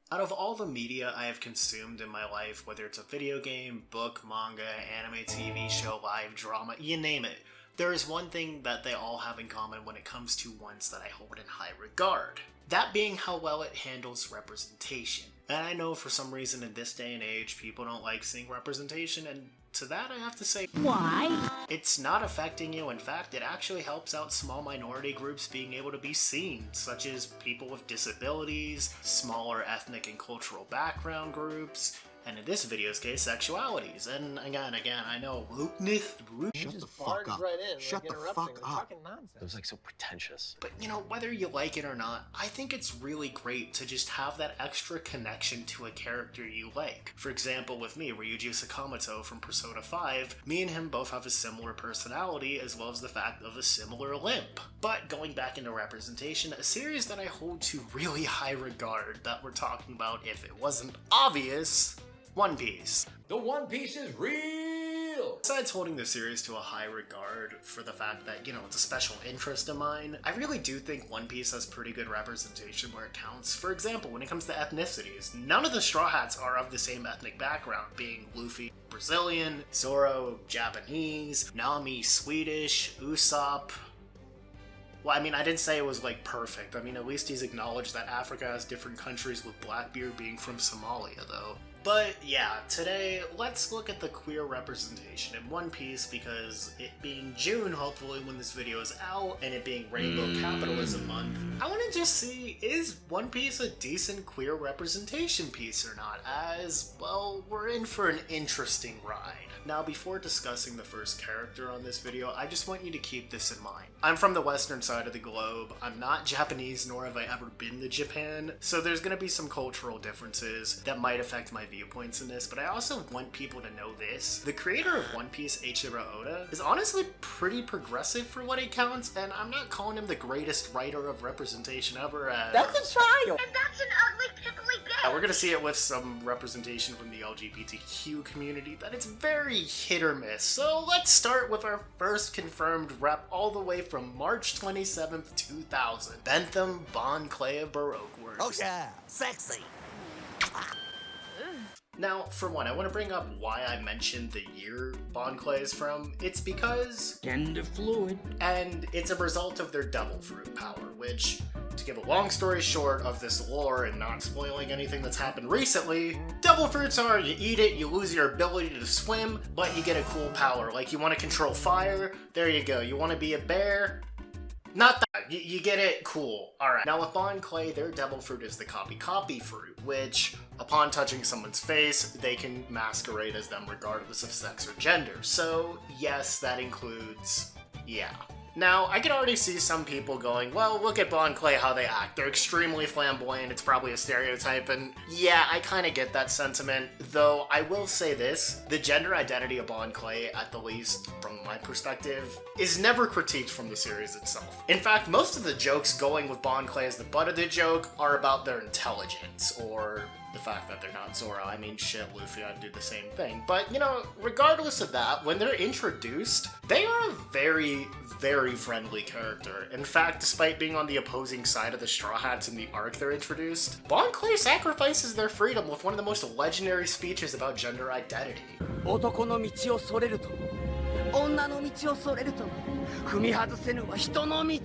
Out of all the media I have consumed in my life, whether it's a video game, book, manga, anime, TV show, live drama, you name it, there is one thing that they all have in common when it comes to ones that I hold in high regard. That being how well it handles representation. And I know for some reason in this day and age, people don't like seeing representation, and to that I have to say, why? It's not affecting you. In fact, it actually helps out small minority groups being able to be seen, such as people with disabilities, smaller ethnic and cultural background groups, and in this video's case, sexualities. And again, I know wokeness. Shut the fuck up. Right in, Shut like, the fuck up. Talking nonsense. It was like so pretentious. But you know, whether you like it or not, I think it's really great to just have that extra connection to a character you like. For example, with me, Ryuji Sakamoto from Persona 5, me and him both have a similar personality as well as the fact of a similar limp. But going back into representation, a series that I hold to really high regard that we're talking about if it wasn't obvious, One Piece. The One Piece is real! Besides holding the series to a high regard for the fact that, you know, it's a special interest of mine, I really do think One Piece has pretty good representation where it counts. For example, when it comes to ethnicities, none of the Straw Hats are of the same ethnic background, being Luffy Brazilian, Zoro Japanese, Nami Swedish, Usopp. Well, I mean, I didn't say it was, like, perfect. I mean, at least he's acknowledged that Africa has different countries, with Blackbeard being from Somalia, though. But yeah, today, let's look at the queer representation in One Piece, because it being June, hopefully, when this video is out, and it being Rainbow Capitalism Month, I want to just see, is One Piece a decent queer representation piece or not? As, well, we're in for an interesting ride. Now, before discussing the first character on this video, I just want you to keep this in mind. I'm from the western side of the globe, I'm not Japanese, nor have I ever been to Japan, so there's gonna be some cultural differences that might affect my viewpoints in this, but I also want people to know this. The creator of One Piece, Eiichiro Oda, is honestly pretty progressive for what it counts, and I'm not calling him the greatest writer of representation ever, as... That's a child! And that's an ugly, pimply bitch! Yeah, we're gonna see it with some representation from the LGBTQ community that it's very hit or miss. So let's start with our first confirmed rep all the way from March 27th, 2000. Bentham Bon Clay of Baroque Works. Oh yeah, sexy. Now, for one, I want to bring up why I mentioned the year Bon Clay is from. It's because... Gender fluid. And it's a result of their devil fruit power, which, to give a long story short of this lore and not spoiling anything that's happened recently, devil fruits are, you eat it, you lose your ability to swim, but you get a cool power. Like, you want to control fire? There you go. You want to be a bear? Not that. You get it? Cool. Alright. Now with Bon Clay, their devil fruit is the copy fruit, which, upon touching someone's face, they can masquerade as them regardless of sex or gender. So, yes, that includes... yeah. Now, I can already see some people going, well, look at Bon Clay, how they act. They're extremely flamboyant, it's probably a stereotype, and yeah, I kind of get that sentiment, though I will say this, the gender identity of Bon Clay, at the least from my perspective, is never critiqued from the series itself. In fact, most of the jokes going with Bon Clay as the butt of the joke are about their intelligence, or the fact that they're not Zoro. I mean, shit, Luffy, I'd do the same thing. But, you know, regardless of that, when they're introduced, they are a very, very friendly character. In fact, despite being on the opposing side of the Straw Hats in the arc they're introduced, Bon Clay sacrifices their freedom with one of the most legendary speeches about gender identity. 男の道をそれると女の道をそれると踏み外せぬは人の道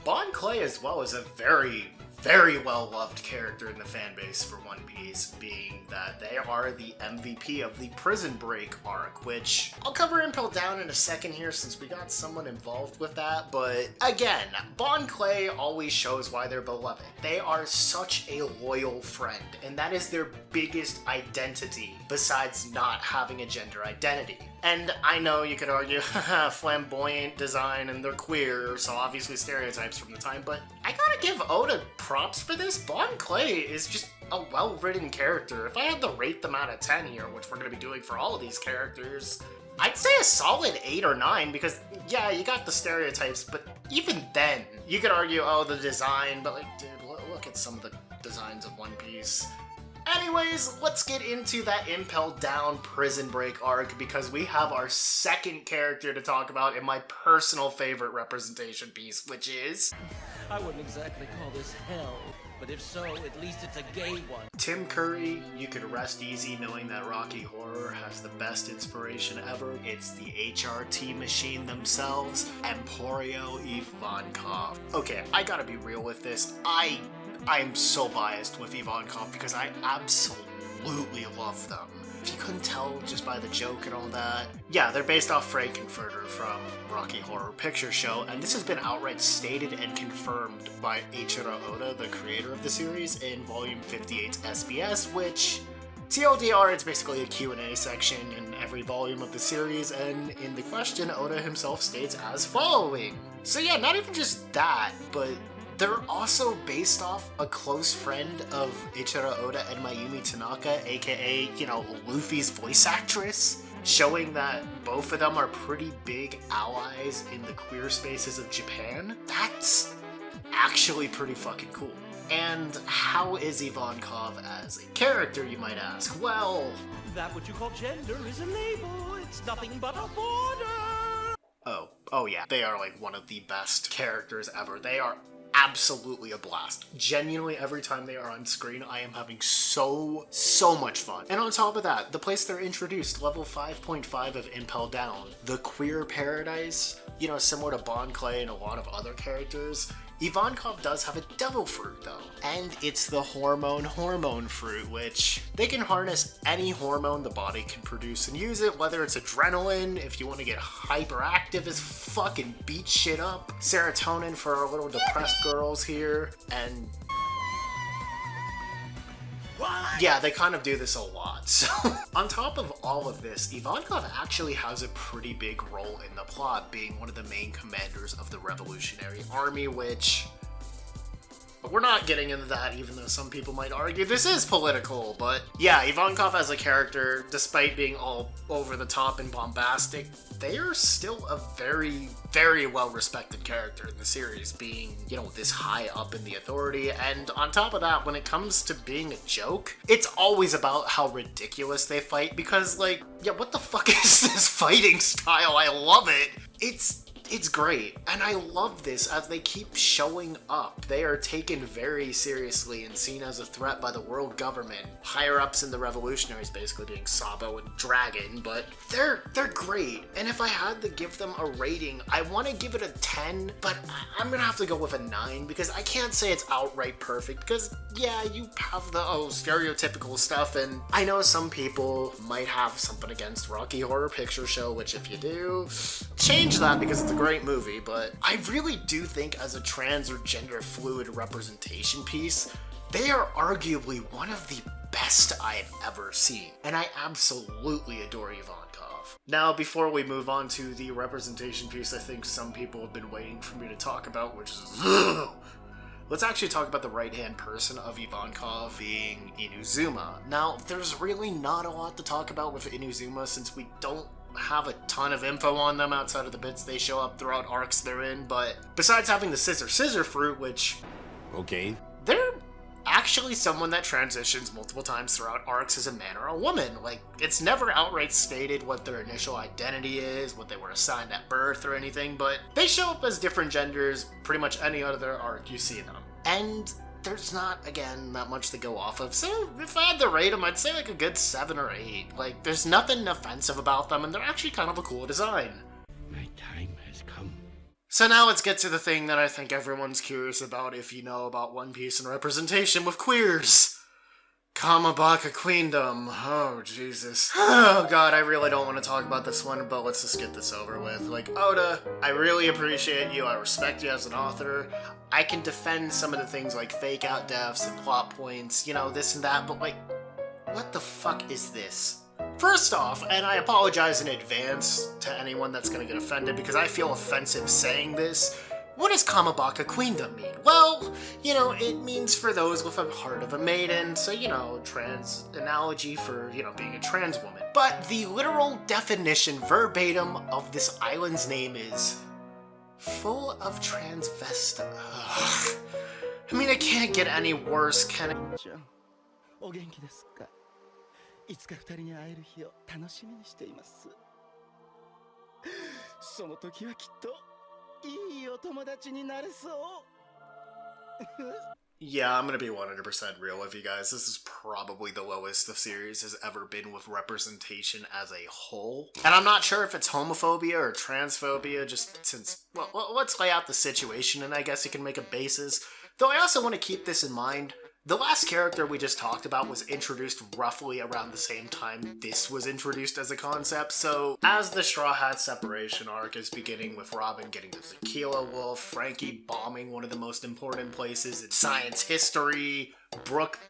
Bon Clay as well is a very, very well-loved character in the fanbase for One Piece, being that they are the MVP of the Prison Break arc, which I'll cover Impel Down in a second here since we got someone involved with that, but again, Bon Clay always shows why they're beloved. They are such a loyal friend, and that is their biggest identity besides not having a gender identity. And I know you could argue, haha, flamboyant design and they're queer, so obviously stereotypes from the time, but I gotta give Oda props for this. Bon Clay is just a well-written character. If I had to rate them out of 10 here, which we're gonna be doing for all of these characters, I'd say a solid 8 or 9, because yeah, you got the stereotypes, but even then, you could argue, oh, the design, but like, dude, look at some of the designs of One Piece. Anyways, let's get into that Impel Down Prison Break arc, because we have our second character to talk about in my personal favorite representation piece, which is... I wouldn't exactly call this hell. but if so, at least it's a gay one. Tim Curry, you could rest easy knowing that Rocky Horror has the best inspiration ever. It's the HRT machine themselves, Emporio Ivankov. Okay, I gotta be real with this. I'm so biased with Ivankov because I absolutely love them. If you couldn't tell just by the joke and all that. Yeah, they're based off Frankenfurter from Rocky Horror Picture Show, and this has been outright stated and confirmed by Eiichiro Oda, the creator of the series, in Volume 58's SBS, which, TLDR, it's basically a Q&A section in every volume of the series, and in the question, Oda himself states as following. So yeah, not even just that, but they're also based off a close friend of Eiichiro Oda and Mayumi Tanaka, aka, Luffy's voice actress, showing that both of them are pretty big allies in the queer spaces of Japan. That's actually pretty fucking cool. And how is Ivankov as a character, you might ask? Well, That what you call gender is a label. It's nothing but a border. Oh yeah, they are like one of the best characters ever. They are absolutely a blast. Genuinely, every time they are on screen, I am having so much fun. And on top of that, the place they're introduced, level 5.5 of Impel Down, the queer paradise, similar to Bon Clay and a lot of other characters, Ivankov does have a devil fruit though, and it's the hormone fruit, which they can harness any hormone the body can produce and use it, whether it's adrenaline, if you want to get hyperactive as fucking beat shit up, serotonin for our little depressed girls here, and yeah, they kind of do this a lot. So, on top of all of this, Ivankov actually has a pretty big role in the plot, being one of the main commanders of the Revolutionary Army, which... But we're not getting into that, even though some people might argue this is political, but yeah, Ivankov as a character, despite being all over the top and bombastic, they are still a very, very well-respected character in the series, being, this high up in the authority, and on top of that, when it comes to being a joke, it's always about how ridiculous they fight, because, what the fuck is this fighting style? I love it! It's great, and I love this as they keep showing up. They are taken very seriously and seen as a threat by the world government. Higher-ups in the revolutionaries basically being Sabo and Dragon, but they're great. And if I had to give them a rating, I want to give it a 10, but I'm gonna have to go with a 9 because I can't say it's outright perfect because, yeah, you have the stereotypical stuff, and I know some people might have something against Rocky Horror Picture Show, which if you do, change that because it's a great movie, but I really do think as a trans or gender fluid representation piece, they are arguably one of the best I've ever seen, and I absolutely adore Ivankov. Now, before we move on to the representation piece I think some people have been waiting for me to talk about, which is let's actually talk about the right-hand person of Ivankov being Inazuma. Now, there's really not a lot to talk about with Inazuma since we don't have a ton of info on them outside of the bits they show up throughout arcs they're in, but besides having the scissor fruit, which... Okay. They're actually someone that transitions multiple times throughout arcs as a man or a woman. It's never outright stated what their initial identity is, what they were assigned at birth or anything, but they show up as different genders pretty much any other arc you see them. And there's not, again, that much to go off of, so if I had to rate them, I'd say a good 7 or 8. There's nothing offensive about them, and they're actually kind of a cool design. My time has come. So now let's get to the thing that I think everyone's curious about if you know about One Piece and representation with queers. Kamabaka Kingdom. Oh, Jesus. Oh, God, I really don't want to talk about this one, but let's just get this over with. Oda, I really appreciate you. I respect you as an author. I can defend some of the things like fake out deaths and plot points, this and that, but what the fuck is this? First off, and I apologize in advance to anyone that's gonna get offended because I feel offensive saying this, what does Kamabaka Kingdom mean? Well, it means for those with a heart of a maiden, so, trans analogy for, being a trans woman. But the literal definition verbatim of this island's name is full of transvestite. Ugh. I mean, it can't get any worse, can it? お元気ですかいつか二人に会える日を楽しみにしていますその時はきっといいお友達になれそう Yeah, I'm gonna be 100% real with you guys. This is probably the lowest the series has ever been with representation as a whole. And I'm not sure if it's homophobia or transphobia, just since, well, let's lay out the situation and I guess you can make a basis. Though I also want to keep this in mind. The last character we just talked about was introduced roughly around the same time this was introduced as a concept, so as the Straw Hat separation arc is beginning with Robin getting the Tequila Wolf, Frankie bombing one of the most important places in science history, Brooke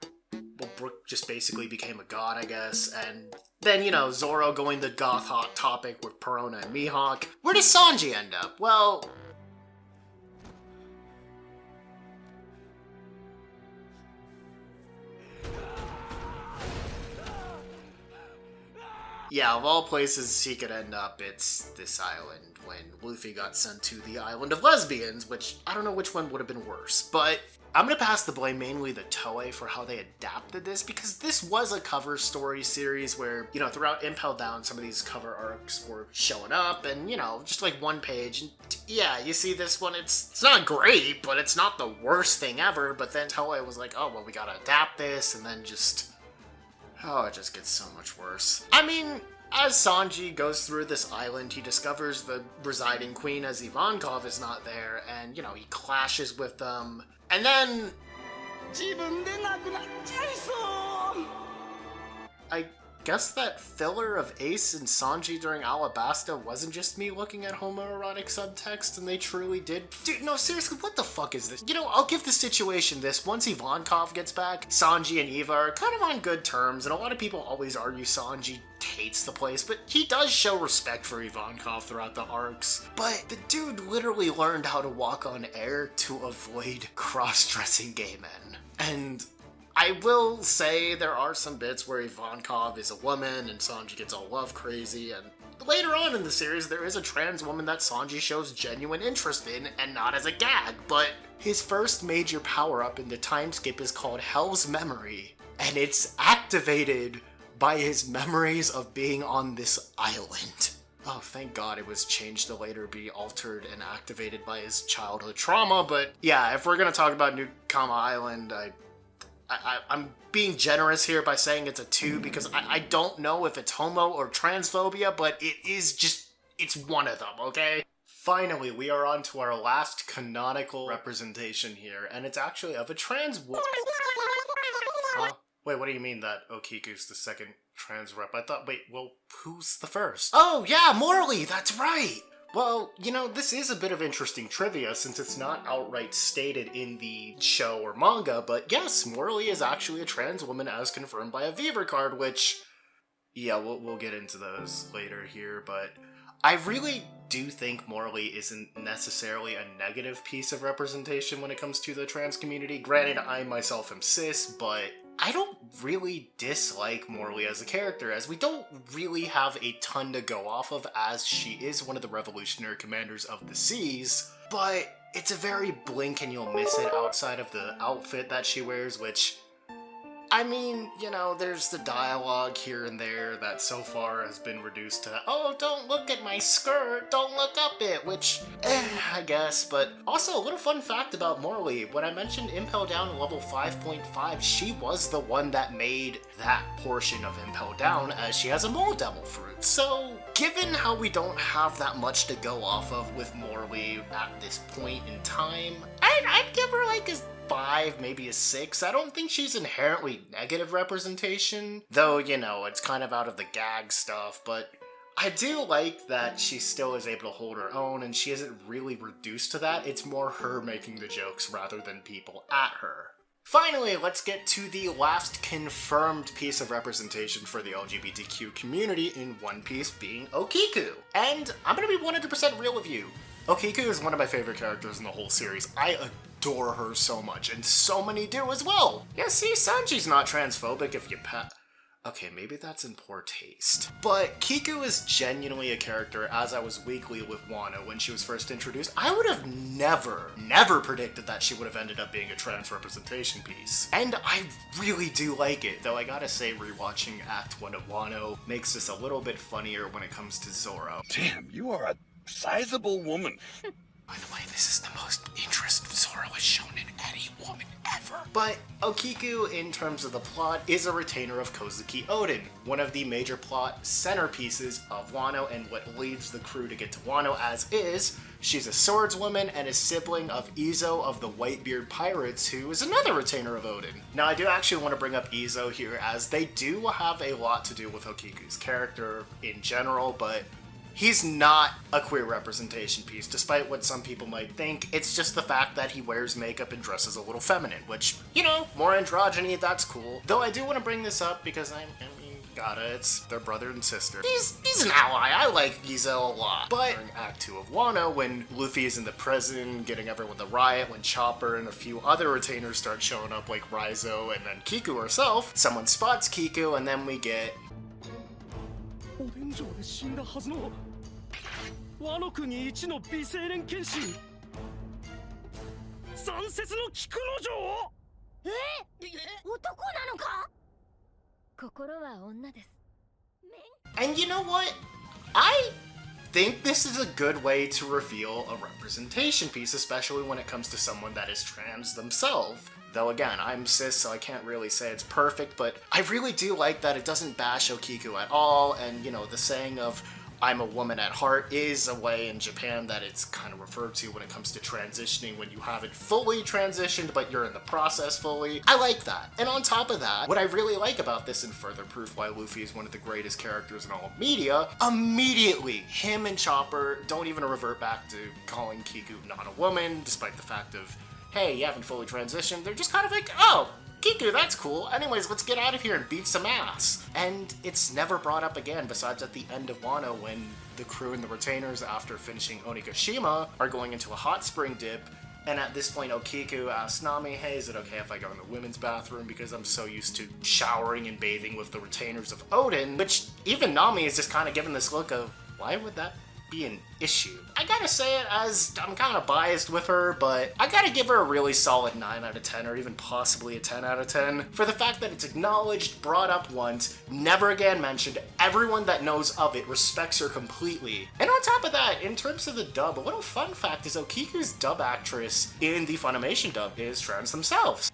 just basically became a god, I guess, and then, Zoro going the goth hot topic with Perona and Mihawk. Where does Sanji end up? Well, yeah, of all places he could end up, it's this island when Luffy got sent to the island of lesbians, which I don't know which one would have been worse, but I'm gonna pass the blame mainly to Toei for how they adapted this, because this was a cover story series where, throughout Impel Down, some of these cover arcs were showing up, and, just like one page, and yeah, you see this one, it's not great, but it's not the worst thing ever, but then Toei was like, oh, well, we gotta adapt this, and then it just gets so much worse. I mean, as Sanji goes through this island, he discovers the residing queen as Ivankov is not there, and, he clashes with them. And then... I guess that filler of Ace and Sanji during Alabasta wasn't just me looking at homoerotic subtext and they truly did. Dude, no, seriously, what the fuck is this? I'll give the situation this. Once Ivankov gets back, Sanji and Eva are kind of on good terms, and a lot of people always argue Sanji hates the place, but he does show respect for Ivankov throughout the arcs. But the dude literally learned how to walk on air to avoid cross-dressing gay men. And I will say there are some bits where Ivankov is a woman and Sanji gets all love crazy, and later on in the series there is a trans woman that Sanji shows genuine interest in, and not as a gag, but his first major power-up in the time skip is called Hell's Memory, and it's activated by his memories of being on this island. Oh, thank God it was changed to later be altered and activated by his childhood trauma, but yeah, if we're gonna talk about New Kama Island, I'm being generous here by saying it's a 2 because I don't know if it's homo or transphobia, but it's one of them, okay? Finally, we are on to our last canonical representation here, and it's actually of a trans woman. Huh? Wait, what do you mean that Okiku's the second trans rep? I thought, wait, well, who's the first? Oh, yeah, Morley, that's right! Well, this is a bit of interesting trivia since it's not outright stated in the show or manga, but yes, Morley is actually a trans woman as confirmed by a Viver card, which, yeah, we'll get into those later here, but I really do think Morley isn't necessarily a negative piece of representation when it comes to the trans community. Granted, I myself am cis, but I don't really dislike Morley as a character, as we don't really have a ton to go off of, as she is one of the revolutionary commanders of the seas, but it's a very blink and you'll miss it outside of the outfit that she wears, which, I mean, there's the dialogue here and there that so far has been reduced to, oh, don't look at my skirt, don't look up it, which, I guess, but also a little fun fact about Morley, when I mentioned Impel Down level 5.5, she was the one that made that portion of Impel Down, as she has a mole devil fruit. So, given how we don't have that much to go off of with Morley at this point in time, I'd give her like a 5, maybe a 6. I don't think she's inherently negative representation, though, it's kind of out of the gag stuff, but I do like that she still is able to hold her own, and she isn't really reduced to that. It's more her making the jokes rather than people at her. Finally, let's get to the last confirmed piece of representation for the LGBTQ community in One Piece, being Okiku. And I'm gonna be 100% real with you. Okiku is one of my favorite characters in the whole series. I adore her so much, and so many do as well. Yeah, see, Sanji's not transphobic if you Okay, maybe that's in poor taste. But Kiku is genuinely a character, as I was weekly with Wano when she was first introduced. I would have never predicted that she would have ended up being a trans representation piece. And I really do like it, though I gotta say rewatching Act 1 of Wano makes this a little bit funnier when it comes to Zoro. Damn, you are a sizable woman. By the way, this is the most interest Zoro has shown in any woman ever. But Okiku, in terms of the plot, is a retainer of Kozuki Oden, one of the major plot centerpieces of Wano and what leads the crew to get to Wano as is. She's a swordswoman and a sibling of Izo of the Whitebeard Pirates, who is another retainer of Oden. Now, I do actually want to bring up Izo here, as they do have a lot to do with Okiku's character in general, but he's not a queer representation piece, despite what some people might think. It's just the fact that he wears makeup and dresses a little feminine, which, you know, more androgyny, that's cool. Though I do want to bring this up because I mean, it's their brother and sister. He's an ally. I like Gizel a lot. But during Act 2 of Wano, when Luffy is in the prison, getting everyone the riot, when Chopper and a few other retainers start showing up, like Raizo and then Kiku herself, someone spots Kiku, and then we get... お天井で死んだはずのワノ国一の美青年剣士残雪の菊之丞男なのか心は女です。 And you know what? I think this is a good way to reveal a representation piece, especially when it comes to someone that is trans themselves. Though again, I'm cis, so I can't really say it's perfect, but I really do like that it doesn't bash Okiku at all, and you know, the saying of I'm a woman at heart is a way in Japan that it's kind of referred to when it comes to transitioning when you haven't fully transitioned, but you're in the process fully. I like that. And on top of that, what I really like about this, and further proof why Luffy is one of the greatest characters in all of media, immediately, him and Chopper don't even revert back to calling Kiku not a woman, despite the fact of, hey, you haven't fully transitioned. They're just kind of like, oh, Kiku, that's cool. Anyways, let's get out of here and beat some ass. And it's never brought up again, besides at the end of Wano when the crew and the retainers, after finishing Onigashima, are going into a hot spring dip. And at this point, Okiku asks Nami, hey, is it okay if I go in the women's bathroom? Because I'm so used to showering and bathing with the retainers of Oden. Which even Nami is just kind of giving this look of, why would that be an issue? I gotta say it, as I'm kind of biased with her, but I gotta give her a really solid 9 out of 10, or even possibly a 10 out of 10, for the fact that it's acknowledged, brought up once, never again mentioned, everyone that knows of it respects her completely. And on top of that, in terms of the dub, a little fun fact is Okiku's dub actress in the Funimation dub is trans themselves.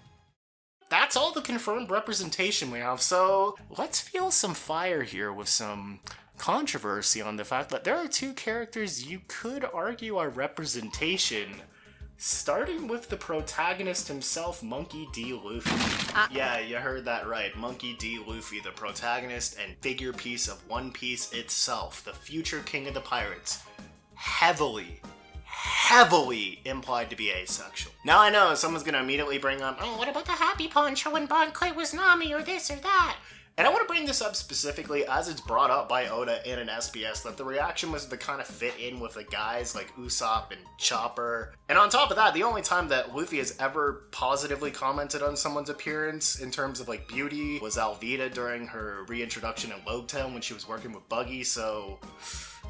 That's all the confirmed representation we have, so let's feel some fire here with some controversy on the fact that there are two characters you could argue are representation, starting with the protagonist himself, Monkey D. Luffy. Yeah, you heard that right. Monkey D. Luffy, the protagonist and figure piece of One Piece itself, the future king of the pirates, heavily implied to be asexual. Now I know someone's gonna immediately bring up, oh, what about the happy poncho when Bon Clay was Nami, or this or that? And I want to bring this up specifically as it's brought up by Oda in an SBS that the reaction was to kind of fit in with the guys like Usopp and Chopper. And on top of that, the only time that Luffy has ever positively commented on someone's appearance in terms of like beauty was Alvida during her reintroduction in Logtown when she was working with Buggy, so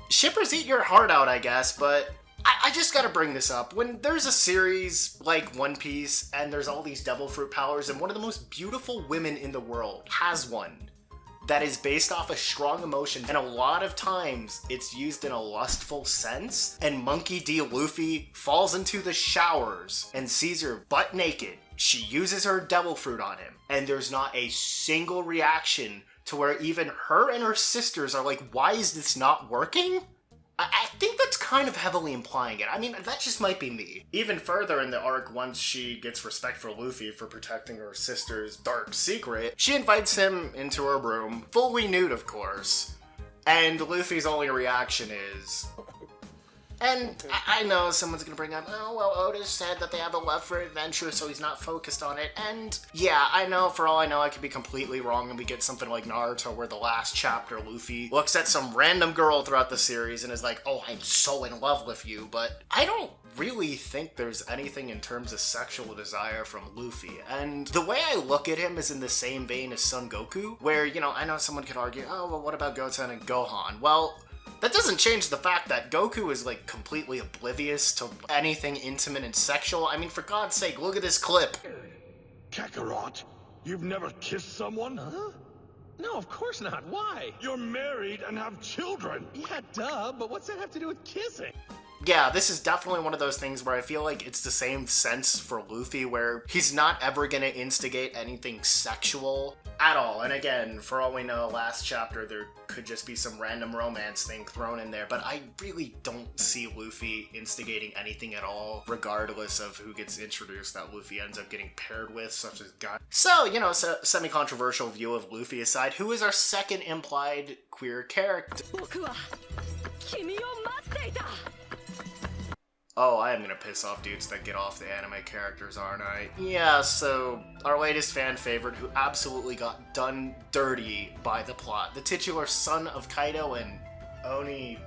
shippers eat your heart out, I guess, but I just gotta bring this up. When there's a series like One Piece and there's all these devil fruit powers and one of the most beautiful women in the world has one that is based off a strong emotion, and a lot of times it's used in a lustful sense, and Monkey D. Luffy falls into the showers and sees her butt naked. She uses her devil fruit on him, and there's not a single reaction to where even her and her sisters are like, why is this not working? I think that's kind of heavily implying it. I mean, that just might be me. Even further in the arc, once she gets respect for Luffy for protecting her sister's dark secret, she invites him into her room, fully nude of course, and Luffy's only reaction is... And I know someone's gonna bring up, oh, well, Oda said that they have a love for adventure, so he's not focused on it. And yeah, I know, for all I know, I could be completely wrong, and we get something like Naruto, where the last chapter, Luffy looks at some random girl throughout the series and is like, oh, I'm so in love with you. But I don't really think there's anything in terms of sexual desire from Luffy. And the way I look at him is in the same vein as Son Goku, where, you know, I know someone could argue, oh, well, what about Goten and Gohan? Well, that doesn't change the fact that Goku is, like, completely oblivious to anything intimate and sexual. I mean, for God's sake, look at this clip. Kakarot, you've never kissed someone? Huh? No, of course not. Why? You're married and have children. Yeah, duh, but what's that have to do with kissing? yeah, this is definitely one of those things where I feel like it's the same sense for Luffy, where he's not ever gonna instigate anything sexual at all. And again, for all we know, last chapter there could just be some random romance thing thrown in there, but I really don't see Luffy instigating anything at all, regardless of who gets introduced that Luffy ends up getting paired with, such as Guy. So, you know, semi-controversial view of Luffy aside, who is our second implied queer character? Oh, I am gonna piss off dudes that get off the anime characters, aren't I? Yeah, so, our latest fan favorite who absolutely got done dirty by the plot. The titular son of Kaido and Oni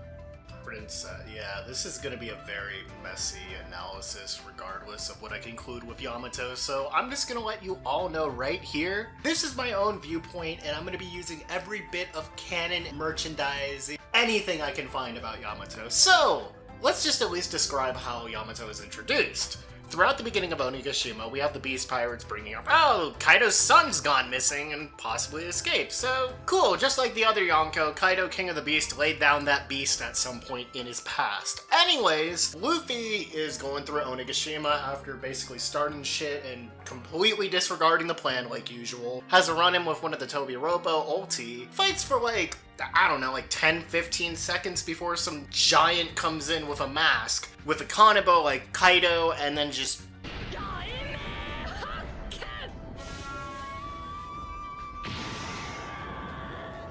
Princess. Yeah, this is gonna be a very messy analysis regardless of what I conclude with Yamato, so I'm just gonna let you all know right here. This is my own viewpoint, and I'm gonna be using every bit of canon, merchandising, anything I can find about Yamato. So, let's just at least describe how Yamato is introduced. Throughout the beginning of Onigashima, we have the Beast Pirates bringing up, oh, Kaido's son's gone missing and possibly escaped. So, cool, just like the other Yonko, Kaido, King of the Beast, laid down that beast at some point in his past. Anyways, Luffy is going through Onigashima after basically starting shit and completely disregarding the plan like usual. Has a run-in with one of the Tobiropo ulti, fights for like, I don't know, like 10-15 seconds before some giant comes in with a mask, with a Kanebo like Kaido, and then just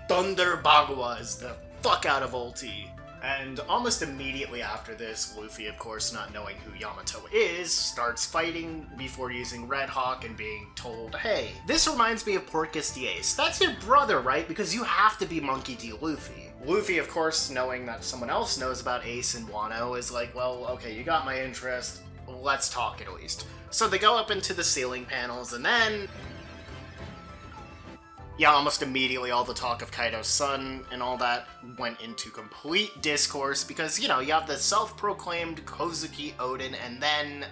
Thunder Bagua the fuck out of ulti. And almost immediately after this, Luffy, of course, not knowing who Yamato is, starts fighting before using Red Hawk and being told, hey, this reminds me of Porcus D. Ace. That's your brother, right? Because you have to be Monkey D. Luffy. Luffy, of course, knowing that someone else knows about Ace and Wano, is like, well, okay, you got my interest, let's talk at least. So they go up into the ceiling panels, and then yeah, almost immediately all the talk of Kaido's son and all that went into complete discourse because, you know, you have the self-proclaimed Kozuki Odin, and then,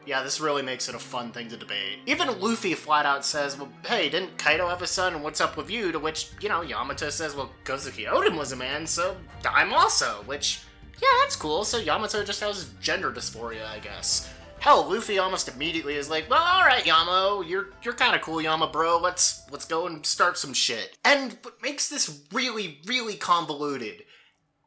yeah, this really makes it a fun thing to debate. Even Luffy flat out says, well, hey, didn't Kaido have a son, and what's up with you? To which, you know, Yamato says, well, Kozuki Odin was a man, so I'm also, which, yeah, that's cool, so Yamato just has gender dysphoria, I guess. Hell, Luffy almost immediately is like, well, alright, Yamo, you're kinda cool, Yama, bro, let's go and start some shit. And what makes this really, really convoluted,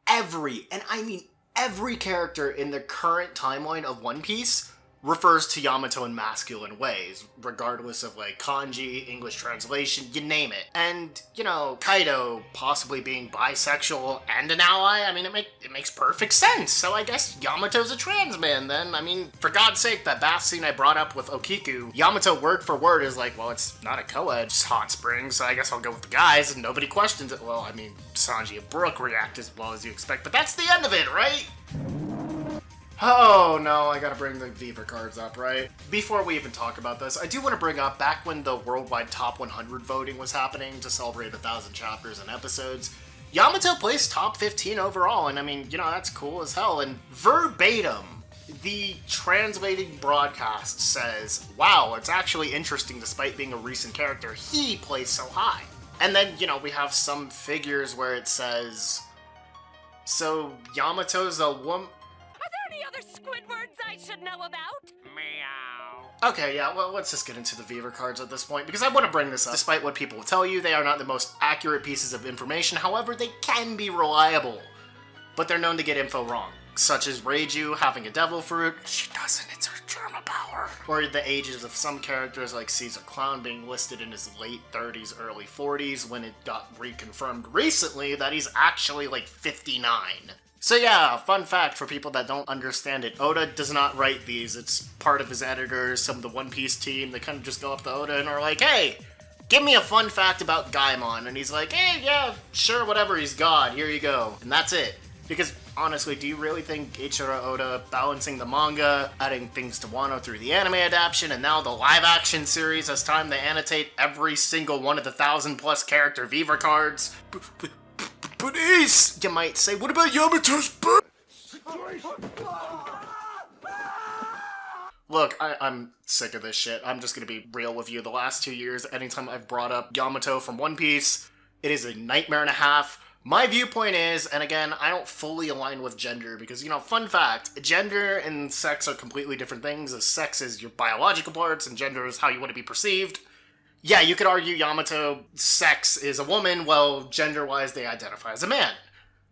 and I mean every character in the current timeline of One Piece refers to Yamato in masculine ways, regardless of, like, kanji, English translation, you name it. And, you know, Kaido possibly being bisexual and an ally, I mean, it makes perfect sense. So I guess Yamato's a trans man then. I mean, for God's sake, that bath scene I brought up with Okiku, Yamato word for word is like, well, it's not a co-ed, it's hot springs, so I guess I'll go with the guys, and nobody questions it. Well, I mean, Sanji and Brook react as well as you expect, but that's the end of it, right? Oh no, I gotta bring the Viva cards up, right? Before we even talk about this, I do want to bring up, back when the worldwide top 100 voting was happening to celebrate 1,000 chapters and episodes, Yamato placed top 15 overall, and I mean, you know, that's cool as hell, and verbatim, the translating broadcast says, wow, it's actually interesting despite being a recent character, he plays so high. And then, you know, we have some figures where it says, so Yamato's a woman. Any other Squidwards I should know about? Meow. Okay, yeah, well, let's just get into the Viva cards at this point, because I want to bring this up. Despite what people will tell you, they are not the most accurate pieces of information, however, they can be reliable. But they're known to get info wrong, such as Reiju having a devil fruit. She doesn't, it's her Germa power. Or the ages of some characters like Caesar Clown being listed in his late 30s, early 40s, when it got reconfirmed recently that he's actually like 59. So yeah, fun fact for people that don't understand it, Oda does not write these, it's part of his editors, some of the One Piece team, they kind of just go up to Oda and are like, hey, give me a fun fact about Gaimon, and he's like, hey, yeah, sure, whatever, he's God, here you go, and that's it. Because, honestly, do you really think Eiichiro Oda balancing the manga, adding things to Wano through the anime adaptation, and now the live-action series has time to annotate every single one of the 1,000+ character Viva cards? But Ace, you might say, what about Yamato's butt? Look, I'm sick of this shit. I'm just gonna be real with you. The last 2 years, anytime I've brought up Yamato from One Piece, it is a nightmare and a half. My viewpoint is, and again, I don't fully align with gender because, you know, fun fact, gender and sex are completely different things. As sex is your biological parts and gender is how you want to be perceived. Yeah, you could argue Yamato sex is a woman, well, gender-wise they identify as a man.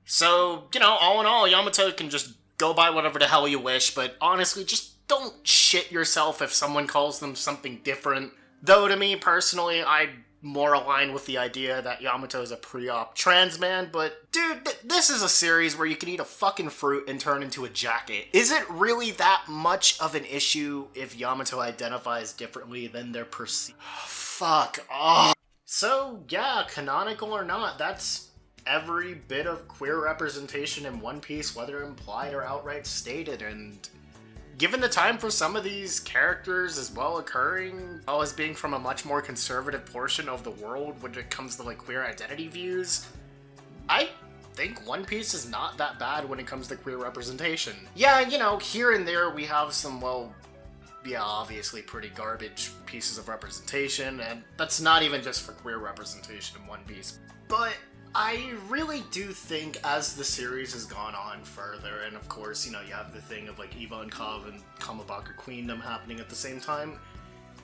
So, you know, all in all, Yamato can just go by whatever the hell you wish, but honestly, just don't shit yourself if someone calls them something different. Though to me, personally, I more align with the idea that Yamato is a pre-op trans man, but dude, this is a series where you can eat a fucking fruit and turn into a jacket. Is it really that much of an issue if Yamato identifies differently than they're perceived? Fuck off. So, yeah, canonical or not, that's every bit of queer representation in One Piece, whether implied or outright stated, and given the time for some of these characters as well occurring, all as being from a much more conservative portion of the world when it comes to like queer identity views, I think One Piece is not that bad when it comes to queer representation. Yeah, you know, here and there we have some, well, yeah, obviously pretty garbage pieces of representation, and that's not even just for queer representation in One Piece. But I really do think as the series has gone on further, and of course, you know, you have the thing of like Ivankov and Kamabaka Kingdom happening at the same time,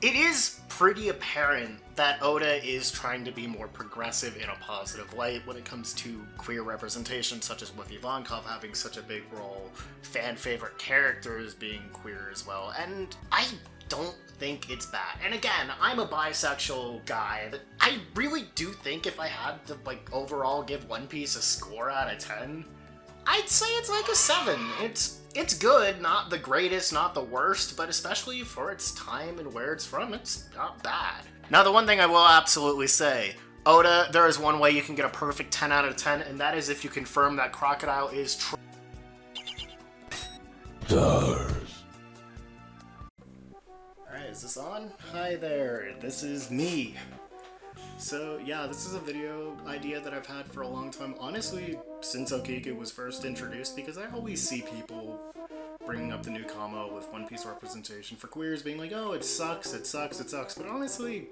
it is pretty apparent that Oda is trying to be more progressive in a positive light when it comes to queer representation, such as with Ivankov having such a big role, fan favorite characters being queer as well, and I don't think it's bad. And again, I'm a bisexual guy, but I really do think if I had to like overall give One Piece a score out of 10, I'd say it's like a 7. It's good, not the greatest, not the worst, but especially for its time and where it's from, it's not bad. Now, the one thing I will absolutely say, Oda, there is one way you can get a perfect 10 out of 10, and that is if you confirm that Crocodile is Alright, is this on? Hi there, this is me. So yeah, this is a video idea that I've had for a long time, honestly, since Okiku was first introduced, because I always see people bringing up the new combo with One Piece representation for queers, being like, oh, it sucks, it sucks, it sucks, but honestly,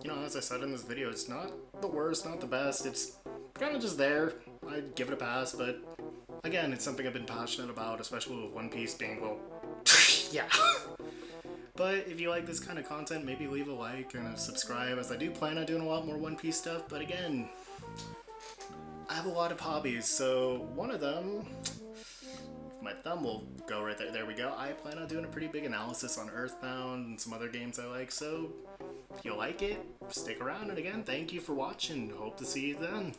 you know, as I said in this video, it's not the worst, not the best, it's kind of just there. I'd give it a pass, but again, it's something I've been passionate about, especially with One Piece being, well, yeah. But if you like this kind of content, maybe leave a like and a subscribe, as I do plan on doing a lot more One Piece stuff, but again, I have a lot of hobbies, so one of them, my thumb will go right there, there we go, I plan on doing a pretty big analysis on Earthbound and some other games I like, so if you like it, stick around, and again, thank you for watching, hope to see you then.